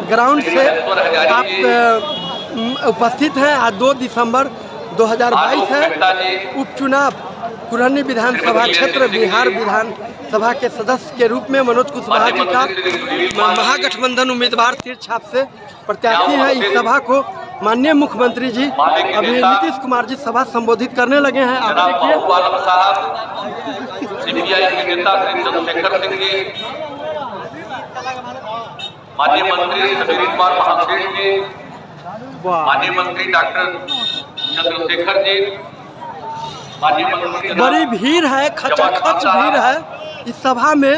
Ground से आप उपस्थित हैं। आज 2 दिसंबर 2022 है। उपचुनाव कुरहनी विधानसभा क्षेत्र बिहार विधानसभा के सदस्य के रूप में मनोज कुशवाहा जी का महागठबंधन उम्मीदवार तीर छाप से प्रत्याशी है। इस सभा को माननीय मुख्यमंत्री जी अभी नीतीश कुमार जी सभा संबोधित करने लगे हैं। आप देखिए। माननीय मंत्री सुशील कुमार महासेठ जी, माननीय मंत्री डॉक्टर चंद्रशेखर जी, माननीय मंत्री। बड़ी भीड़ है, खचाखच भीड़ है इस सभा में।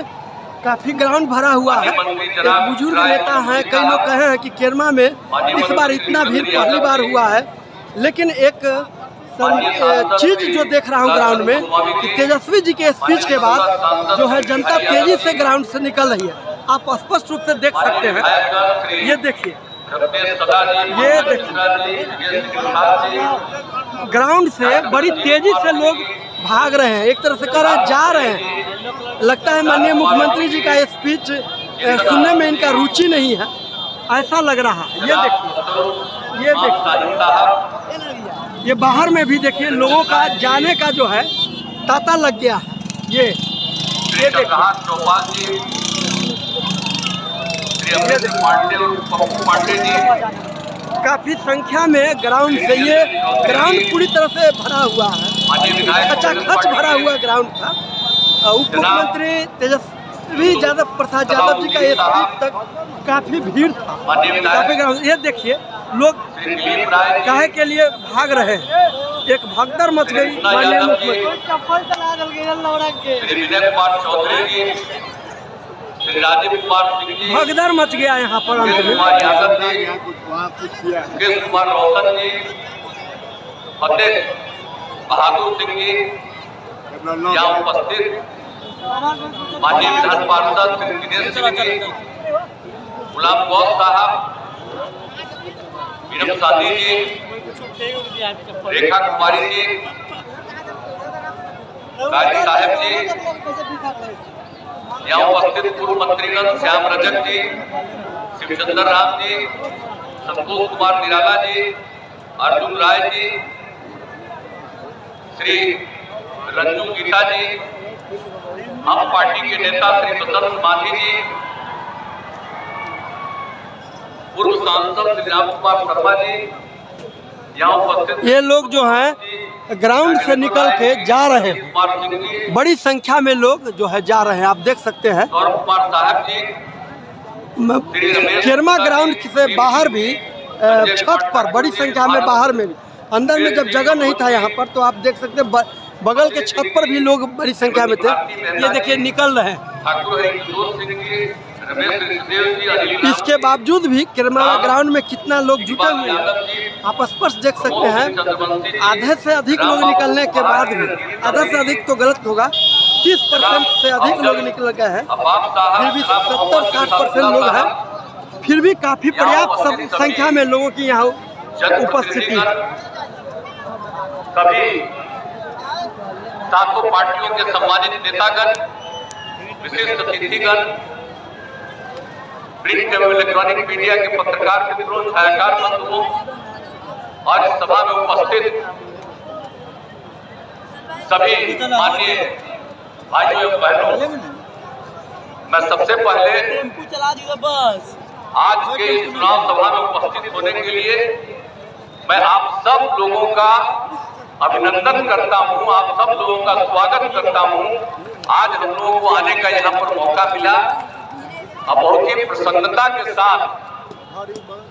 काफी ग्राउंड भरा हुआ है। एक बुजुर्ग नेता हैं, कई लोग कहे हैं कि केरमा में इस बार इतना भीड़ पहली बार हुआ है। लेकिन एक चीज जो देख रहा हूँ ग्राउंड में कि तेजस्वी जी के स्पीच के बाद जो है जनता तेजी से ग्राउंड से निकल रही है। आप स्पष्ट रूप से देख सकते हैं। ये देखिए, ये देखिए, ग्राउंड से बड़ी तेजी से लोग भाग रहे हैं, एक तरह से कह रहे हैं जा रहे हैं। लगता है माननीय मुख्यमंत्री जी का स्पीच सुनने में इनका रुचि नहीं है, ऐसा लग रहा है। ये देखिए, ये देखिए, ये बाहर में भी देखिए लोगों का जाने का जो है तांता लग गया है। ये काफी संख्या में ग्राउंड से, ये ग्राउंड पूरी तरह से भरा हुआ है, खचाखच भरा हुआ ग्राउंड था। उप मुख्यमंत्री तेजस्वी प्रसाद यादव जी का स्पीच तक काफी भीड़ था, काफी ग्राउंड। ये देखिए लोग काहे के लिए भाग रहे हैं, एक भगदड़ मच गई। माननीय मुख्यमंत्री भगदड़ मच गया यहाँ पर। अंत में कुमार रोशन जी, फतेह बहादुर सिंह जी यहाँ उपस्थित, माननीय विधान पार्षद श्री दिनेश सिंह जी, गुलाम गौस साहब, मीनम सादी जी, रेखा कुमारी जी, गाजी साहब जी, यहाँ उपस्थित पूर्व मंत्रीगण श्याम रजक जी, शिवचंद्र राम जी, संतोष कुमार निराला जी, अर्जुन राय जी, श्री रंजू गीता जी, हम पार्टी के नेता श्री स्वतंत्र मांझी जी, पूर्व सांसद श्री राम कुमार शर्मा जी यहाँ उपस्थित। ये लोग जो हैं ग्राउंड से निकल के जा रहे हैं, बड़ी संख्या में लोग जो है जा रहे हैं। आप देख सकते हैं केरमा ग्राउंड से बाहर भी छत पर बड़ी संख्या में, बाहर में भी, अंदर में जब जगह नहीं था यहाँ पर तो आप देख सकते हैं बगल के छत पर भी लोग बड़ी संख्या में थे। ये देखिए निकल रहे हैं। इसके बावजूद भी केरमा ग्राउंड में कितना लोग जुटे हुए हैं आप स्पष्ट देख सकते हैं। आधे से अधिक लोग निकलने के बाद भी, आधा से अधिक तो गलत होगा, 30% से अधिक लोग निकल गए हैं। फिर भी 70-60% लोग हैं, फिर भी काफी पर्याप्त संख्या में लोगों की यहाँ उपस्थिति है। सभी सातों पार्टियों के सम्मानित नेतागण, विशिष्ट अतिथिगण, प्रिंट एवं इलेक्ट्रॉनिक मीडिया के पत्रकार मित्रों, छायाकार बंधुओं और इस सभा में उपस्थित सभी माननीय भाइयों एवं बहनों, मैं सबसे पहले आज के इस चुनाव सभा में उपस्थित होने के लिए मैं आप सब लोगों का अभिनंदन करता हूं, आप सब लोगों का स्वागत करता हूं। आज हम लोगों को आने का यहाँ पर मौका मिला और बहुत ही प्रसन्नता के साथ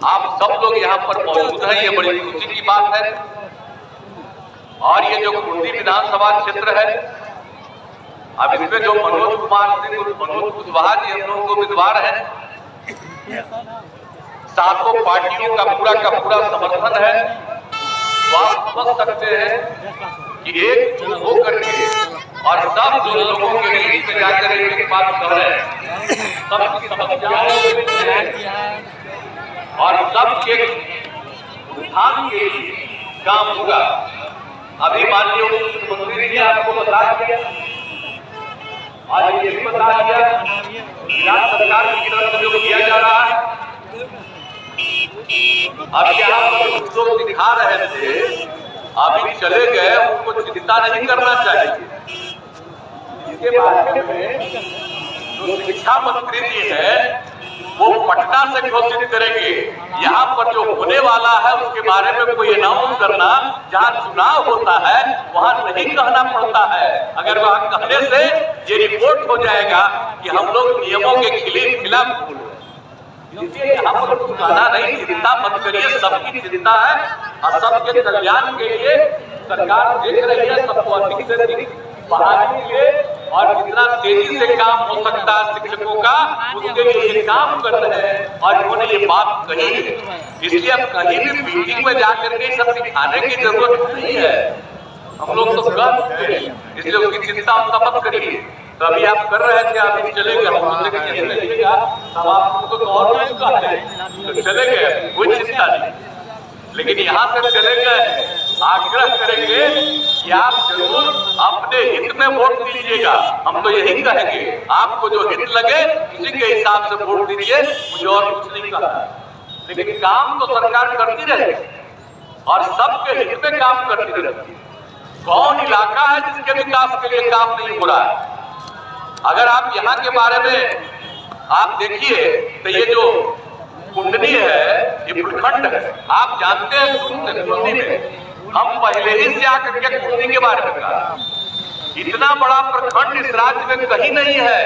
आप सब लोग यहाँ पर मौजूद हैं, ये बड़ी खुशी की बात है। और ये जो कुर्दी विधानसभा क्षेत्र है, अब इसमें जो मनोज कुशवाहा जी हम लोगों को उम्मीदवार है, सातों पार्टियों का पूरा समर्थन है। तो आप समझ सकते हैं कि एक होकर के और सब जो लोगों के बीच में जाकर एक बात कर रहे हैं, सबकी समस्याओं और सबके उत्थान के लिए काम होगा। अभी माननीय मुख्यमंत्री जी ने आपको बता दिया, आज ये भी बता दिया राज्य सरकार की तरफ से जो किया जा रहा है अब यहाँ पर कुछ लोग दिखा रहे थे, अभी चले गए, उनको चिंता नहीं करना चाहिए। इसके बारे में जो शिक्षा मंत्री जी है वो पटना से घोषित करेंगे। यहाँ पर जो होने वाला है उसके बारे में कोई अनाउंस करना, जहाँ चुनाव होता है वहाँ नहीं कहना पड़ता है। अगर वहाँ कहने से ये रिपोर्ट हो जाएगा कि हम लोग नियमों के खिलाफ बोल रहे हैं, इसलिए यहाँ पर कुछ कहना नहीं। चिंता मत करिए, सबकी चिंता है और सबके कल्याण के लिए सरकार देख रही है। सबको अधिक से अधिक बहाली के लिए और जितना तेजी से काम हो सकता है शिक्षकों का, उसके लिए ये काम कर रहे हैं और उन्होंने ये बात कही है। इसलिए अब कहीं भी मीटिंग में जाकर के सब दिखाने की जरूरत नहीं है, हम लोग तो कर सकते हैं, इसलिए उसकी चिंता मत करिए। तो अभी आप कर रहे थे, अभी चले गए, तब आप तो और कहते हैं तो चले गए, कोई चिंता नहीं। लेकिन यहाँ से चले गए, आग्रह करेंगे कि आप जरूर अपने हित में वोट दीजिएगा। हम तो यही कहेंगे, आपको जो हित लगे उसी के हिसाब से वोट दीजिए, मुझे और कुछ नहीं कहा। लेकिन काम तो सरकार करती रहेगी और सबके हित में काम करती रहेगी। कौन इलाका है जिसके विकास के लिए काम नहीं हो रहा है? अगर आप यहाँ के बारे में आप देखिए तो ये जो कुंडली है, ये प्रखंड है, आप जानते हैं कुंडली में हम पहले ही से आकर के कुंडली के बारे में कहा, इतना बड़ा प्रखंड इस राज्य में कहीं नहीं है,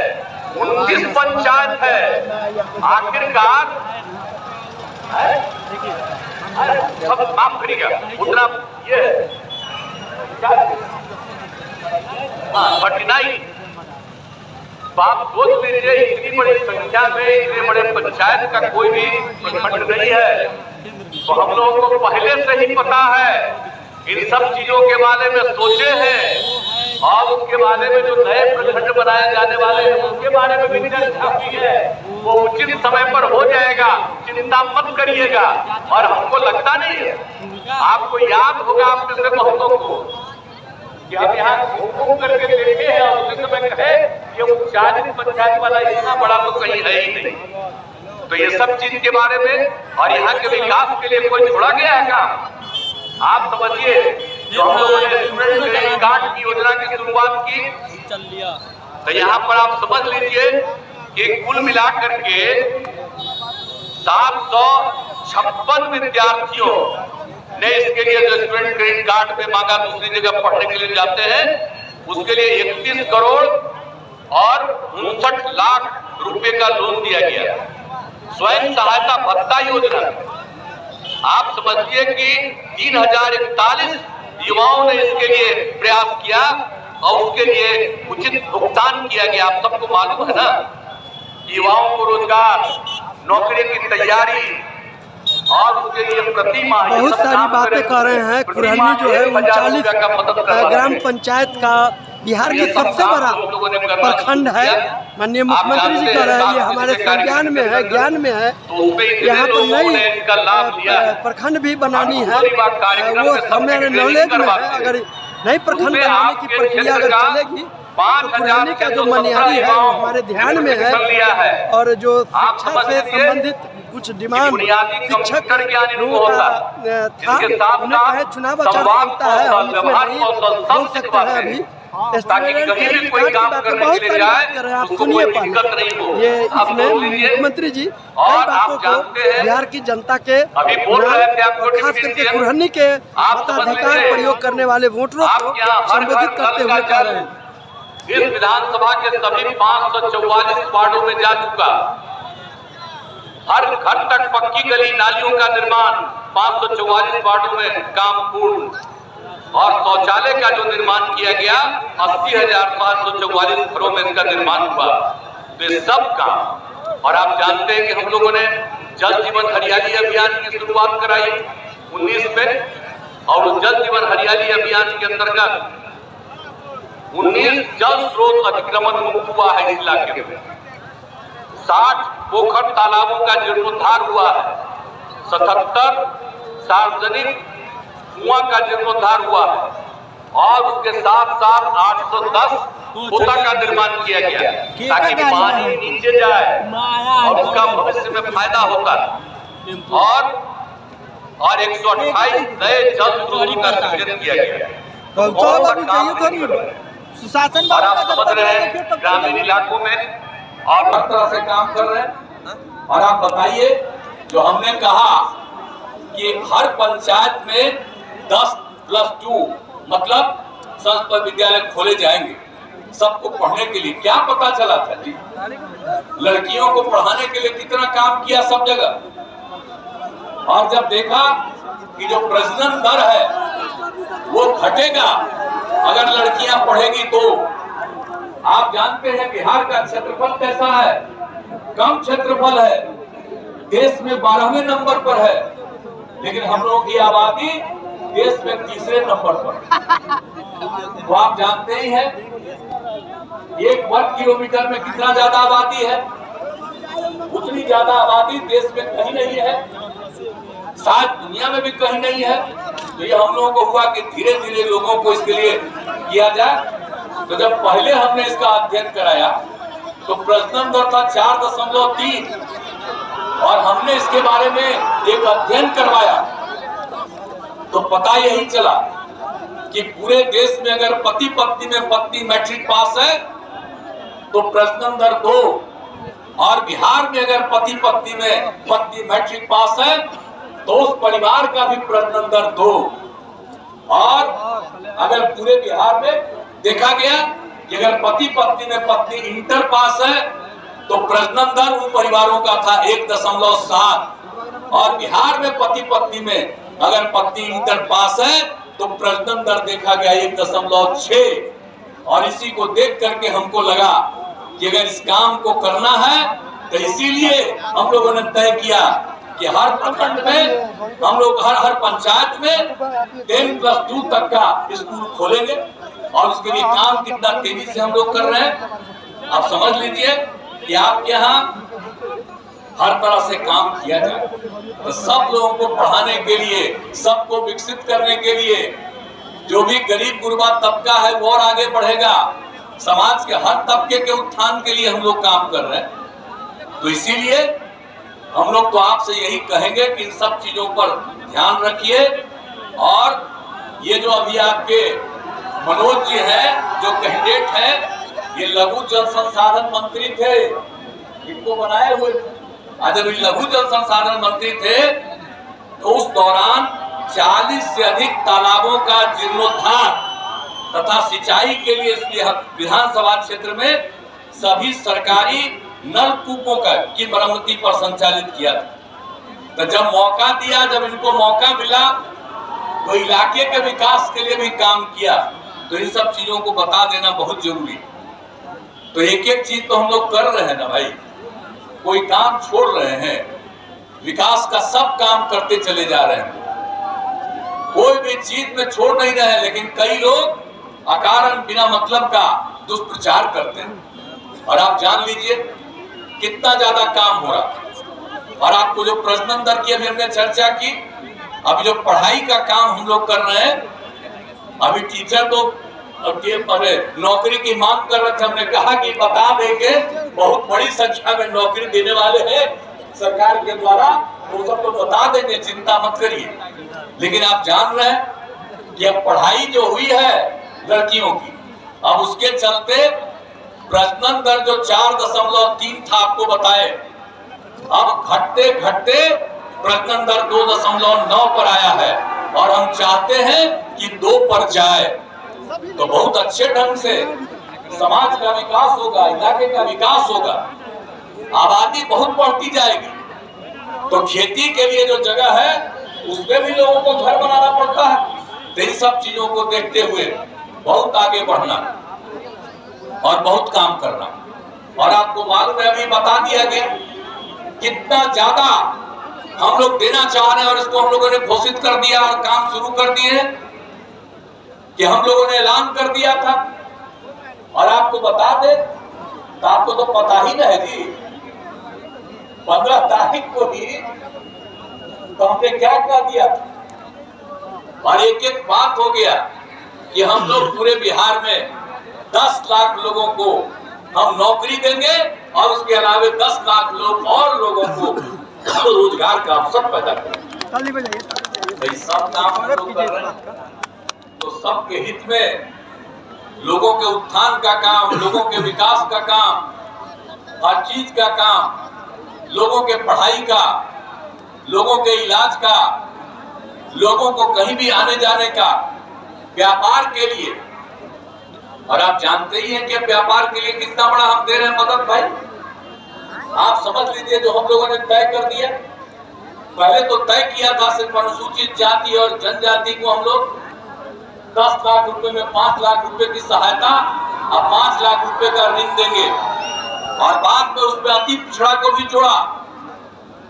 29 पंचायत है। आखिरकार सब माफ करिएगा, उतना ये 49। आप सोच लीजिए, इतनी बड़ी संख्या में इतने बड़े पंचायत का कोई भी प्रखंड नहीं है। तो हम लोगों को पहले से ही पता है, इन सब चीजों के बारे में सोचे हैं और उसके बारे में जो नए प्रखंड बनाए जाने वाले हैं उसके बारे में भी चर्चा की है। वो उचित समय पर हो जाएगा, चिंता मत करिएगा। और हमको लगता नहीं है, आपको याद होगा अपने से बहुतों को कि हम यहाँ घूम करके देखे हैं और उसी समय कहे कि 40 पंचायत वाला इतना बड़ा तो कहीं है ही नहीं। तो ये सब चीज के बारे में और यहाँ के विकास के लिए कोई छोड़ा गया है काम? आप समझिए, जो हम लोगों ने स्टूडेंट क्रेडिट कार्ड की योजना की शुरुआत की, तो यहाँ पर आप समझ लीजिए कि कुल मिलाकर के 756 विद्यार्थियों ने इसके लिए जो स्टूडेंट क्रेडिट कार्ड पे मांगा, दूसरी जगह पढ़ने के लिए जाते हैं, उसके लिए 31 करोड़ और 59 लाख रुपए का लोन दिया गया। स्वयं सहायता भत्ता योजना, आप समझिए कि 3041 युवाओं ने इसके लिए प्रयास किया और उसके लिए उचित भुगतान किया गया। आप सबको मालूम है ना, युवाओं को रोजगार, नौकरी की तैयारी और उसके लिए प्रति माह बहुत सारी बातें कर रहे हैं। कुरहनी जो है 39 ग्राम पंचायत का बिहार के सबसे बड़ा प्रखंड है। माननीय मुख्यमंत्री जी कह रहे हैं ये हमारे संज्ञान में है, ज्ञान में है। यहाँ पर नई प्रखंड भी बनानी है, वो हमारे नॉलेज में है। अगर नई प्रखंड बनाने की प्रक्रिया अगर चलेगी तो कुरहनी का जो मनिहारी है वो हमारे ध्यान में है। और जो शिक्षा से संबंधित कुछ डिमांड शिक्षक लोगों का था, उन्हें कहे चुनाव आचार संहिता है, हम इसमें नहीं बोल सकते हैं अभी। स्टूडेंट क्रेडिट कार्ड की बातें बहुत सारी बात कर रहे हैं, आप सुनिए पहले। ये इसमें मुख्यमंत्री जी कई बातों को बिहार की जनता के खास करके कुरहनी के मताधिकार प्रयोग करने वाले वोटरों को संबोधित करते हुए कह रहे हैं। इस विधानसभा के सभी 544 वार्डों में जा चुका, हर घर तक पक्की गली नालियों का निर्माण 544 वार्डों में काम पूर्ण, और शौचालय का जो निर्माण किया गया 80,544 घरों में इसका निर्माण हुआ। तो ये सब काम, और आप जानते हैं कि हम लोगों ने जल जीवन हरियाली अभियान की शुरुआत कराई 19 में, और जल जीवन हरियाली अभियान के अंतर्गत 19 जल स्रोत अतिक्रमण मुक्त हुआ है इस इलाके में। 60 पोखर तालाबों का जीर्णोद्धार हुआ है, 77 सार्वजनिक कुआं का जीर्णोद्धार हुआ है, और उसके साथ साथ 810 पोता का निर्माण किया गया ताकि पानी नीचे जाए और उसका भविष्य में फायदा होता है। और 128 नए जल स्रोत का सृजन किया गया। सुशासन और आप समझ रहे हैं ग्रामीण इलाकों में और हर तरह से काम कर रहे हैं। और आप बताइए, जो हमने कहा कि हर पंचायत में 10+2 मतलब संस्कृत विद्यालय खोले जाएंगे सबको पढ़ने के लिए, क्या पता चला था जी? लड़कियों को पढ़ाने के लिए कितना काम किया सब जगह। और जब देखा कि जो प्रजनन दर है वो घटेगा अगर लड़कियां पढ़ेगी तो। आप जानते हैं बिहार का क्षेत्रफल कैसा है, कम क्षेत्रफल है, देश में 12वें नंबर पर है, लेकिन हम लोगों की आबादी देश में 3रे नंबर पर। तो आप जानते ही हैं 1 वर्ग किलोमीटर में कितना ज्यादा आबादी है, उतनी ज्यादा आबादी देश में कहीं नहीं है, शायद दुनिया में भी कहीं नहीं है। तो ये हम लोगों को हुआ कि धीरे धीरे लोगों को इसके लिए किया जाए। तो जब पहले हमने इसका अध्ययन कराया तो प्रजनन दर था 4.3 और हमने इसके बारे में एक अध्ययन करवाया तो पता यही चला कि पूरे देश में अगर पति पत्नी में पत्नी मैट्रिक पास है तो प्रजनन दर 2, और बिहार में अगर पति पत्नी में पत्नी मैट्रिक पास है तो उस परिवार का भी प्रजनन दर 2। और अगर पूरे बिहार में देखा गया कि अगर पति पत्नी में पत्नी इंटर पास है तो प्रजनन दर उन परिवारों का था 1.7, और बिहार में पति पत्नी में अगर पत्नी इंटर पास है तो प्रजनन दर देखा गया 1.6। और इसी को देख करके हमको लगा कि अगर इस काम को करना है तो इसीलिए हम लोगों ने तय किया कि हर प्रखंड में हम लोग हर पंचायत में 10+2 तक का स्कूल खोलेंगे। और उसके लिए काम कितना तेजी से हम लोग कर रहे हैं आप समझ लीजिए कि आपके यहाँ हर तरह से काम किया जाए। तो सब लोगों को पढ़ाने के लिए, सबको विकसित करने के लिए, जो भी गरीब गुरबा तबका है वो और आगे बढ़ेगा, समाज के हर तबके के उत्थान के लिए हम लोग काम कर रहे हैं। तो इसीलिए हम लोग तो आपसे यही कहेंगे कि इन सब चीजों पर ध्यान रखिए। और ये जो अभी आपके मनोज जी हैं जो कैंडिडेट है, ये लघु जल संसाधन मंत्री थे, इनको बनाए हुए। जब ये लघु जल संसाधन मंत्री थे तो उस दौरान 40 से अधिक तालाबों का जीर्णोद्धार तथा सिंचाई के लिए विधानसभा क्षेत्र में सभी सरकारी नलकूपों की मरम्मती पर संचालित किया था। तो जब मौका दिया, जब इनको मौका मिला तो इलाके के विकास के लिए भी काम किया। तो इन सब चीजों को बता देना बहुत जरूरी है। तो एक एक चीज तो हम लोग कर रहे हैं ना भाई, कोई काम छोड़ रहे हैं, विकास का सब काम करते चले जा रहे हैं, कोई भी चीज में छोड़ नहीं रहे हैं। लेकिन कई लोग अकारण बिना मतलब का दुष्प्रचार करते हैं। और आप जान लीजिए कितना ज्यादा काम हो रहा है। और आपको जो प्रजनन दर की अभी हमने चर्चा की, अभी जो पढ़ाई का काम हम लोग कर रहे हैं, अभी टीचर तो नौकरी की मांग कर रहे थे, हमने कहा कि बता देंगे, बहुत बड़ी संख्या में नौकरी देने वाले हैं सरकार के द्वारा, वो सब तो बता देंगे, चिंता मत करिए। लेकिन आप जान रहे हैं कि अब पढ़ाई जो हुई है लड़कियों की, अब उसके चलते प्रजनन दर जो 4.3 था आपको बताए, अब घटते घटते प्रजनन दर 2.9 पर आया है। और हम चाहते हैं कि 2 पर जाए तो बहुत अच्छे ढंग से समाज का विकास होगा, इलाके का विकास होगा, आबादी बहुत बढ़ती जाएगी। तो खेती के लिए जो जगह है उसमें भी लोगों को घर बनाना पड़ता है। तो इन सब चीजों को देखते हुए बहुत आगे बढ़ना और बहुत काम करना। और आपको मालूम है, अभी बता दिया गया कितना ज्यादा हम लोग देना चाह रहे हैं, और इसको हम लोगों ने घोषित कर दिया और काम शुरू कर दिए कि हम लोगों ने ऐलान कर दिया था। और आपको बता दे, तो आपको तो पता ही नहीं जी, 15 तारीख को ही तो हमने क्या कह दिया था। और एक एक बात हो गया कि हम लोग पूरे बिहार में 10 लाख लोगों को हम नौकरी देंगे, और उसके अलावा 10 लाख लोग और लोगों को तो रोजगार का अवसर पैदा करें। ताली बजाइए, भाई सब काम हम लोग कर रहे हैं तो सबके हित में, लोगों के उत्थान का काम, लोगों के विकास का काम, हर चीज का काम, लोगों के पढ़ाई का, लोगों के इलाज का, लोगों को कहीं भी आने जाने का, व्यापार के लिए। और आप जानते ही हैं कि व्यापार के लिए कितना बड़ा हम दे रहे हैं मदद भाई। आप समझ लीजिए जो हम लोगों ने तय कर दिया, पहले तो तय किया था सिर्फ अनुसूचित जाति और जनजाति को हम लोग 10 लाख रुपए में 5 लाख रुपए की सहायता और 5 लाख रुपए का ऋण देंगे, और बाद में उसमें अति पिछड़ा को भी जोड़ा,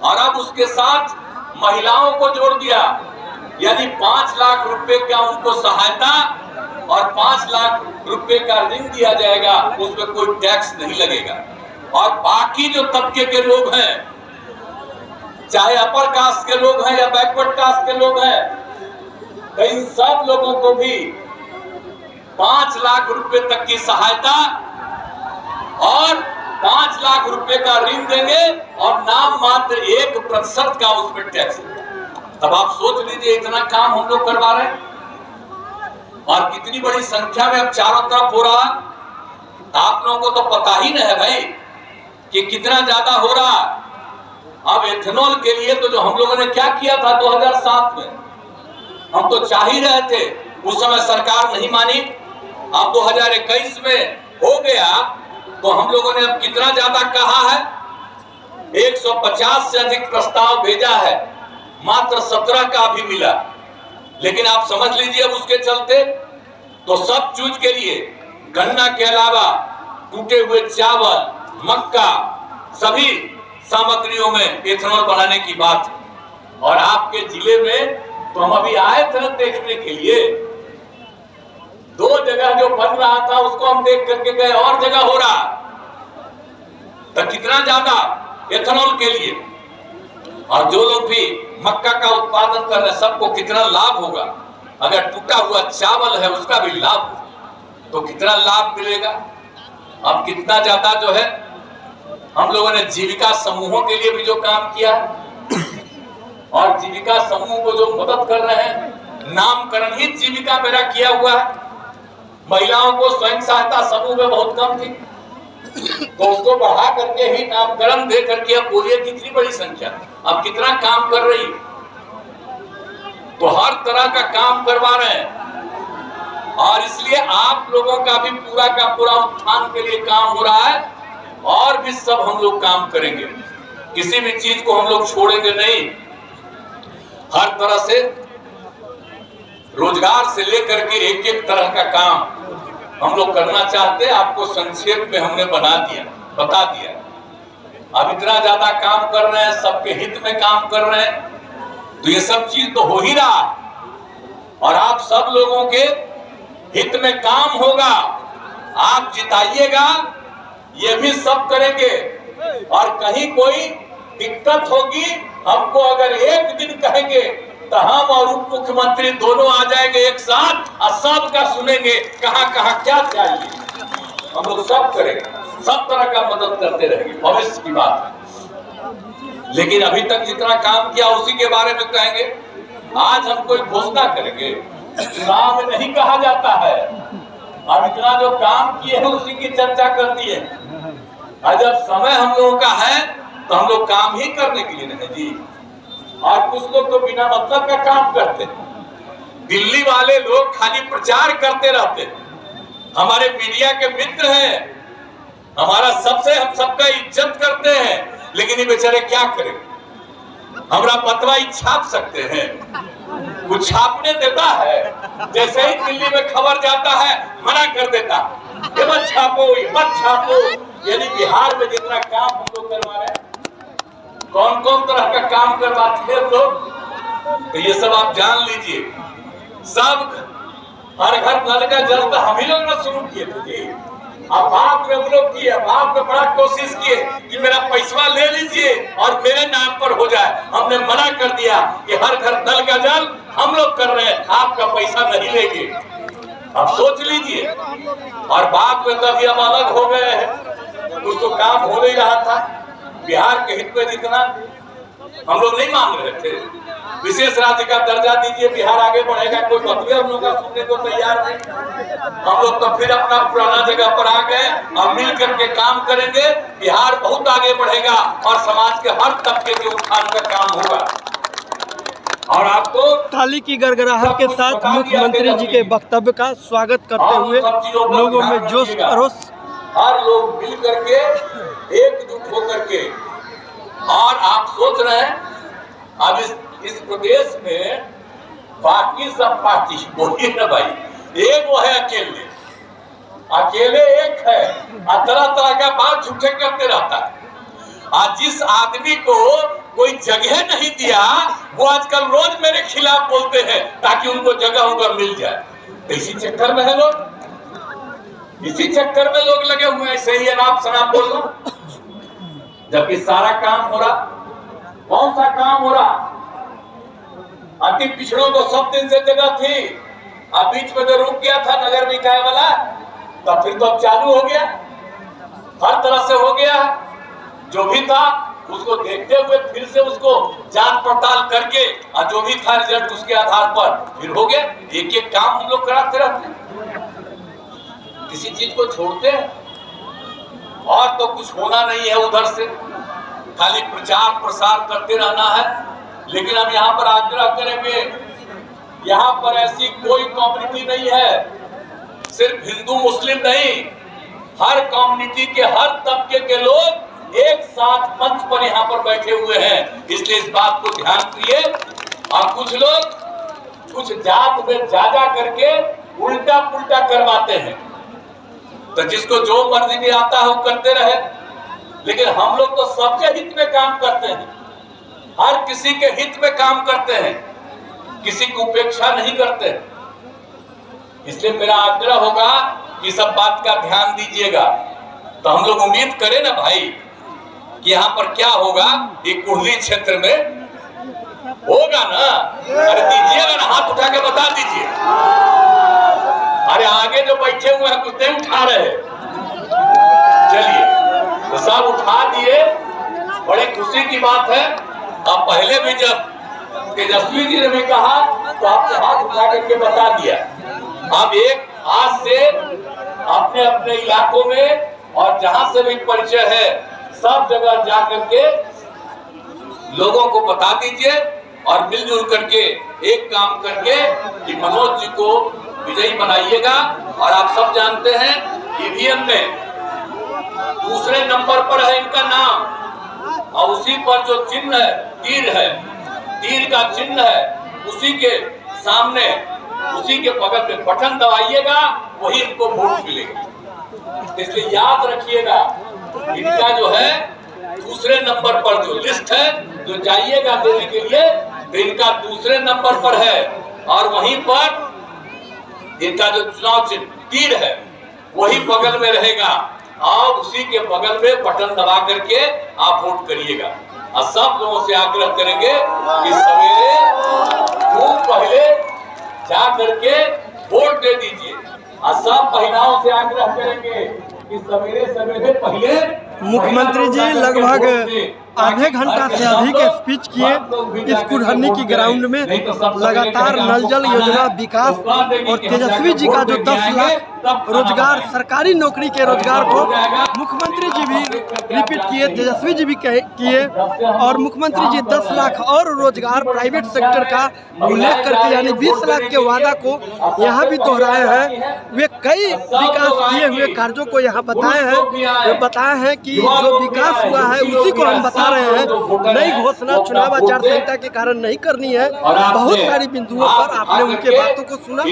और अब उसके साथ महिलाओं को जोड़ दिया, यानी 5 लाख रुपए का उनको सहायता और 5 लाख रुपए का ऋण दिया जाएगा, उसमें कोई टैक्स नहीं लगेगा। और बाकी जो तबके के लोग हैं, चाहे अपर कास्ट के लोग हैं या बैकवर्ड कास्ट के लोग हैं, तो इन सब लोगों को भी 5 लाख रुपए तक की सहायता और 5 लाख रुपए का ऋण देंगे, और नाम मात्र 1% का उसमें टैक्स। तब आप सोच लीजिए इतना काम हम लोग करवा रहे हैं, और कितनी बड़ी संख्या में अब चारों तरफ हो रहा। आप लोगों को तो पता ही नहीं है भाई कि कितना ज्यादा हो रहा। अब एथेनॉल के लिए तो जो हम लोगों ने क्या किया था 2007 में, हम तो चाह ही रहे थे, उस समय सरकार नहीं मानी। अब 2021 में हो गया तो हम लोगों ने अब कितना ज्यादा कहा है, 150 से अधिक प्रस्ताव भेजा है, मात्र 17 का भी मिला। लेकिन आप समझ लीजिए अब उसके चलते तो सब चीज के लिए गन्ना के अलावा टूटे हुए चावल, मक्का, सभी सामग्रियों में एथेनॉल बनाने की बात है। और आपके जिले में तो हम अभी आए थे देखने के लिए, 2 जगह जो बन रहा था उसको हम देख करके गए, और जगह हो रहा, तो कितना ज्यादा एथेनॉल के लिए। और जो लोग भी मक्का का उत्पादन कर रहे हैं, सबको कितना लाभ होगा। अगर टूटा हुआ चावल है उसका भी लाभ तो कितना लाभ मिलेगा। अब कितना ज्यादा जो है हम लोगों ने जीविका समूहों के लिए भी जो काम किया, और जीविका समूह को जो मदद कर रहे हैं, नामकरण ही जीविका मेरा किया हुआ है। महिलाओं को स्वयं सहायता समूह में बहुत कम थी, तो उसको बढ़ा करके ही नामकरण दे करके अब बोलिए कितनी बड़ी संख्या, अब कितना काम कर रही। तो हर तरह का काम करवा रहे हैं, और इसलिए आप लोगों का भी पूरा का पूरा उत्थान के लिए काम हो रहा है, और भी सब हम लोग काम करेंगे। किसी भी चीज को हम लोग छोड़ेंगे नहीं। हर तरह से रोजगार से लेकर के एक एक तरह का काम हम लोग करना चाहते हैं। आपको संक्षेप में हमने बता दिया। अब इतना ज्यादा काम कर रहे हैं, सबके हित में काम कर रहे हैं, तो ये सब चीज तो हो ही रहा, और आप सब लोगों के हित में काम होगा। आप जिताइएगा, ये भी सब करेंगे। और कहीं कोई दिक्कत होगी, हमको अगर एक दिन कहेंगे तो हम और उप मुख्यमंत्री दोनों आ जाएंगे एक साथ, और सबका सुनेंगे कहाँ कहाँ क्या चाहिए, हम लोग सब करेंगे, सब तरह का मदद करते रहेंगे, भविष्य की बात है। लेकिन अभी तक जितना काम किया उसी के बारे में कहेंगे। आज हम कोई घोषणा करेंगे, चुनाव में नहीं कहा जाता है। अब इतना जो काम किए हैं उसी की चर्चा कर दी है, और जब समय हम लोगों का है तो हम लोग काम ही करने के लिए नहीं जी। और कुछ लोग तो बिना मतलब का काम करते हैं। दिल्ली वाले लोग खाली प्रचार करते रहते हैं। हमारे मीडिया के मित्र हैं, हमारा सबसे हम सबका इज्जत करते हैं, लेकिन ये बेचारे क्या करें। हमारा पतवा ही छाप सकते हैं, वो छापने देता है, जैसे ही दिल्ली में खबर जाता है मना कर देता, ये मत छापो, ये मत छापो। यानी बिहार में जितना काम हम लोग करवा रहे हैं, कौन कौन तरह का काम करवाते हैं लोग, तो ये सब आप जान लीजिए। सब हर घर नल का जल तो हम ही लोग ने शुरू किए थे जी। अब बाप में हम लोग किए, बाप में बड़ा कोशिश किए कि मेरा पैसा ले लीजिए और मेरे नाम पर हो जाए। हमने मना कर दिया कि हर घर नल का जल हम लोग कर रहे हैं, आपका पैसा नहीं लेंगे। अब सोच लीजिए। और बाप में तभी हम अलग हो गए हैं, कुछ तो काम हो नहीं रहा था बिहार के हित में जितना, हम लोग नहीं मांग रहे थे। विशेष राज्य का दर्जा दीजिए, बिहार आगे बढ़ेगा, कोई मतलब हम लोग का सुनने को तैयार नहीं। हम लोग तो फिर अपना पुराना जगह पर आ गए और मिल करके काम करेंगे। बिहार बहुत आगे बढ़ेगा और समाज के हर तबके के उत्थान का काम होगा। और आपको ताली की गड़गड़ाहट के साथ मुख्यमंत्री जी के वक्तव्य का स्वागत करते हुए लोगों में जोश खरोश, हर लोग मिल करके एकजुट होकर के। और आप सोच रहे हैं अब इस प्रदेश में बाकी सब पार्टी वही है भाई, एक वो है अकेले एक है और तरह तरह का बात झूठे करते रहता है। आज जिस आदमी को कोई जगह नहीं दिया वो आजकल रोज मेरे खिलाफ बोलते हैं ताकि उनको जगह उनका मिल जाए। इसी चक्कर में है लोग, इसी चक्कर में लोग लगे हुए हैं, सही अनाप शनाप बोलना। जबकि सारा काम हो रहा, कौन सा काम हो रहा? अति पिछड़ों को सब दिन से जगह थी, अब बीच में तो रुक गया था नगर निकाय वाला, तब फिर तो अब चालू हो गया, हर तरह से हो गया। जो भी था उसको देखते हुए फिर से उसको जांच पड़ताल करके और जो भी था रिजल्ट उसके आधार पर फिर हो गया। एक एक काम हम लोग कराते रहते हैं, किसी चीज को छोड़ते हैं और तो कुछ होना नहीं है। उधर से खाली प्रचार प्रसार करते रहना है। लेकिन हम यहाँ पर आग्रह करेंगे, यहाँ पर ऐसी कोई कम्युनिटी नहीं है, सिर्फ हिंदू मुस्लिम नहीं, हर कम्युनिटी के हर तबके के लोग एक साथ मंच पर यहाँ पर बैठे हुए हैं। इसलिए इस बात को ध्यान दिए। और कुछ लोग कुछ जात में जा करके उल्टा पुल्टा करवाते हैं, तो जिसको जो मर्जी में आता है वो करते रहे। लेकिन हम लोग तो सबके हित में काम करते हैं, हर किसी के हित में काम करते हैं, किसी की उपेक्षा नहीं करते। इसलिए मेरा आग्रह होगा कि सब बात का ध्यान दीजिएगा। तो हम लोग उम्मीद करें ना भाई कि यहाँ पर क्या होगा, ये कुर्ली क्षेत्र में होगा ना। अरे दीजिएगा ना, हाथ उठा के बता दीजिए। अरे आगे जो बैठे हुए हैं कुछ नहीं उठा रहे, चलिए तो सब उठा दिए, बड़ी खुशी की बात है। अब पहले भी जब तेजस्वी जी ने भी कहा तो आपने हाथ उठा करके बता दिया। अब एक आज से अपने अपने इलाकों में और जहां से भी परिचय है सब जगह जा करके लोगों को बता दीजिए और मिलजुल करके एक काम करके कि मनोज जी को विजयी बनाइएगा। और आप सब जानते हैं ईवीएम में दूसरे नंबर पर है इनका नाम और उसी पर जो चिन्ह है, तीर का चिन्ह है, उसी के सामने उसी के बगल में बटन दबाइएगा, वही इनको वोट मिलेगा। इसलिए याद रखिएगा इनका जो है दूसरे नंबर पर जो लिस्ट है जो जाइएगा देने के लिए, तो इनका दूसरे नंबर पर है और वहीं पर इनका जो चुनाव चिन्ह तीर है वही बगल में रहेगा और उसी के बगल में बटन दबा करके आप वोट करिएगा। और सब लोगों से आग्रह करेंगे कि सवेरे खूब पहले जा करके वोट दे दीजिए। और सब महिलाओं से आग्रह करेंगे कि सवेरे सवेरे पहले मुख्यमंत्री जी लगभग आधे घंटा से अधिक स्पीच किए इस कुरहनी की ग्राउंड में। लगातार नल जल योजना, विकास और तेजस्वी जी का जो 10 लाख रोजगार, सरकारी नौकरी के रोजगार को मुख्यमंत्री जी भी रिपीट किए, तेजस्वी जी भी किए। और मुख्यमंत्री जी 10 लाख और रोजगार प्राइवेट सेक्टर का उल्लेख करके यानी 20 लाख के वादा को यहाँ भी दोहराए हैं। वे कई विकास किए हुए कार्यों को यहाँ बताए हैं। वे बताए हैं कि जो विकास हुआ है उसी को हम बता रहे हैं। नई घोषणा चुनाव आचार संहिता के कारण नहीं करनी है। बहुत सारी बिंदुओं पर आपने उनके बातों को सुना।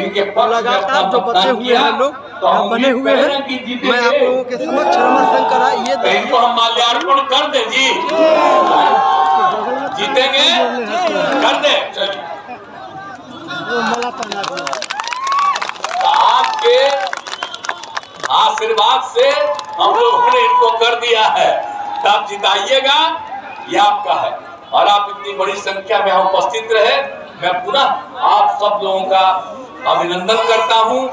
लगातार जो बचे हुए हैं लोग बने हुए हैं, मैं आप लोगों के समक्ष रमाशंकर ये हम माल्यार्पण कर दे जी, जीतेंगे कर दे। आपके आशीर्वाद से हम लोगों ने इनको कर दिया है, तब जिताइएगा, ये आपका है। और आप इतनी बड़ी संख्या में उपस्थित रहे, मैं पुनः आप सब लोगों का अभिनंदन करता हूं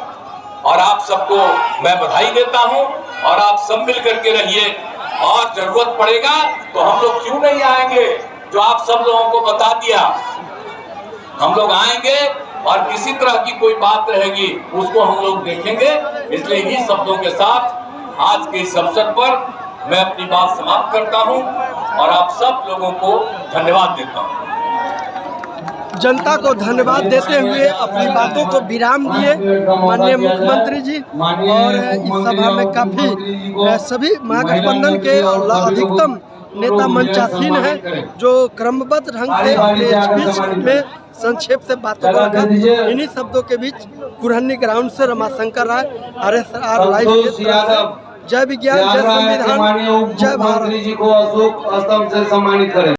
और आप सबको मैं बधाई देता हूं। और आप सब मिल करके रहिए और जरूरत पड़ेगा तो हम लोग क्यों नहीं आएंगे, जो आप सब लोगों को बता दिया। हम लोग आएंगे और किसी तरह की कोई बात रहेगी उसको हम लोग देखेंगे। इसलिए इन्हीं शब्दों के साथ आज के इस अवसर पर मैं अपनी बात समाप्त करता हूं और आप सब लोगों को धन्यवाद देता हूं। जनता को धन्यवाद देते हुए अपनी बातों को विराम दिए माननीय मुख्यमंत्री जी। और इस सभा में काफी सभी महागठबंधन के और अधिकतम नेता मंचासीन हैं, जो क्रमबद्ध ढंग से अपने स्पीच में संक्षेप से बातों को रखा। इन्हीं शब्दों के बीच कुरहनी ग्राउंड से रमाशंकर राय, RSR लाइव। जय विज्ञान, जय संविधान, जय भारत। जी को अशोक स्तंभ से सम्मानित करें।